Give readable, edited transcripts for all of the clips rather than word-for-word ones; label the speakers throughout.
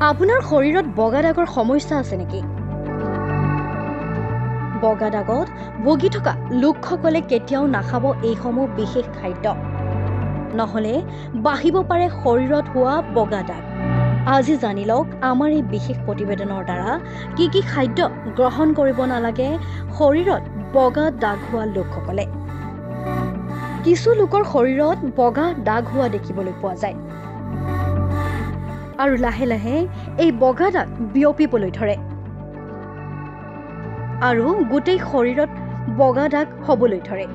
Speaker 1: আপোনাৰ শৰীৰত বগা দাগৰ সমস্যা আছে নেকি? বগা দাগত ভুগি থকা লোকসকলে কেতিয়াও নাখাব এইসমূহ বিশেষ খাদ্য, নহলে বাঢ়িব পাৰে শৰীৰত হোৱা বগা দাগ। আজি জানি লওক আমাৰ এই বিশেষ প্ৰতিবেদনৰ দ্বাৰা কি কি খাদ্য গ্ৰহণ কৰিব নালাগে শৰীৰত বগা দাগ হোৱা লোকসকলে। কিছু লোকৰ শৰীৰত বগা দাগ হোৱা দেখিবলৈ পোৱা যায় আৰু লাহে লাহে এই বগা দাগ বিয়পিবলৈ ধৰে আৰু গোটেই শৰীৰত বগা দাগ হ'বলৈ ধৰে।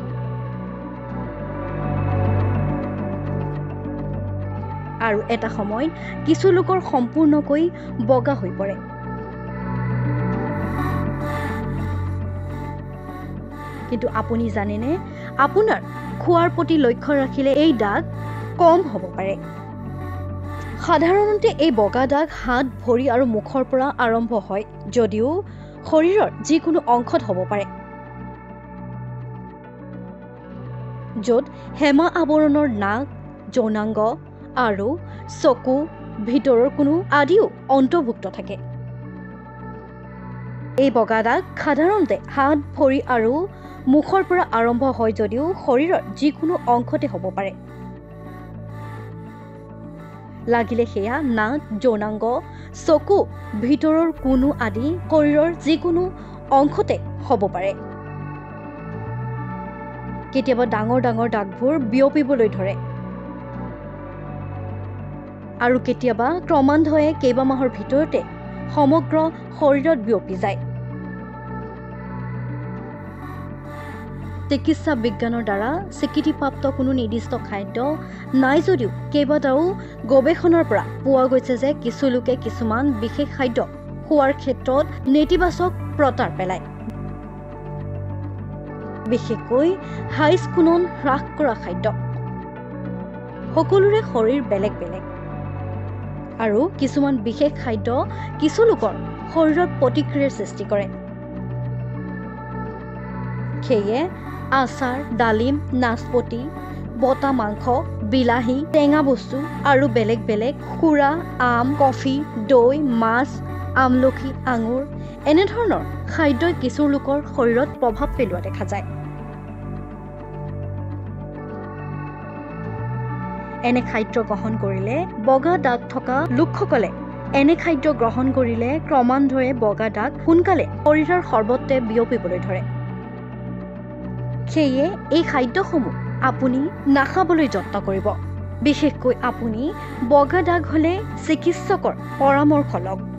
Speaker 1: আৰু এটা সময়ত কিছু লোকৰ সম্পূৰ্ণকৈ বগা হৈ পৰে। কিন্তু আপুনি জানেনে, আপোনাৰ খোৱাৰ প্ৰতি লক্ষ্য ৰাখিলে এই দাগ কম হ'ব পাৰে। সাধাৰণতে এই বগা দাগ হাত, ভৰি আৰু মুখৰ পৰা আৰম্ভ হয়, যদিও শৰীৰৰ যিকোনো অংশত হ'ব পাৰে, য'ত হেমা আৱৰণৰ নাক, যৌনাংগ আৰু চকু ভিতৰৰ কোনো আদিও অন্তৰ্ভুক্ত থাকে। এই বগা দাগ সাধাৰণতে হাত, ভৰি আৰু মুখৰ পৰা আৰম্ভ হয়, যদিও শৰীৰৰ যিকোনো অংশতে হ'ব পাৰে। লাগিলে সেয়া নাক, যৌনাংগ, চকু ভিতৰৰ কোনো আদি শৰীৰৰ যিকোনো অংশতে হ'ব পাৰে। কেতিয়াবা ডাঙৰ ডাঙৰ দাগবোৰ বিয়পিবলৈ ধৰে আৰু কেতিয়াবা ক্ৰমান্বয়ে কেইবামাহৰ ভিতৰতে সমগ্ৰ শৰীৰত বিয়পি যায়। চিকিৎসা বিজ্ঞানৰ দ্বাৰা স্বীকৃতিপ্ৰাপ্ত কোনো নিৰ্দিষ্ট খাদ্য নাই যদিও কেইবাটাও গৱেষণাৰ পৰা পোৱা গৈছে যে কিছু লোকে কিছুমান বিশেষ খাদ্য খোৱাৰ ক্ষেত্ৰত নেতিবাচক প্ৰতাৰ পেলায়। বিশেষকৈ হাইস্কুনন হ্ৰাস কৰা খাদ্য। সকলোৰে শৰীৰ বেলেগ বেলেগ আৰু কিছুমান বিশেষ খাদ্য কিছু লোকৰ শৰীৰত প্ৰতিক্ৰিয়াৰ সৃষ্টি কৰে। সেয়ে আচাৰ, ডালিম, নাচপতি, বটা মাংস, বিলাহী, টেঙা বস্তু আৰু বেলেগ বেলেগ সুৰা, আম, কফি, দৈ, মাছ, আমলখি, আঙুৰ এনেধৰণৰ খাদ্যই কিছু লোকৰ শৰীৰত প্ৰভাৱ পেলোৱা দেখা যায়। এনে খাদ্য গ্ৰহণ কৰিলে বগা দাগ থকা লোকসকলে ক্ৰমান্বয়ে বগা দাগ সোনকালে শৰীৰৰ সৰ্বত্ৰে বিয়পিবলৈ ধৰে। সেয়ে এই খাদ্যসমূহ আপুনি নাখাবলৈ যত্ন কৰিব। বিশেষকৈ আপুনি বগা দাগ হ'লে চিকিৎসকৰ পৰামৰ্শ লওক।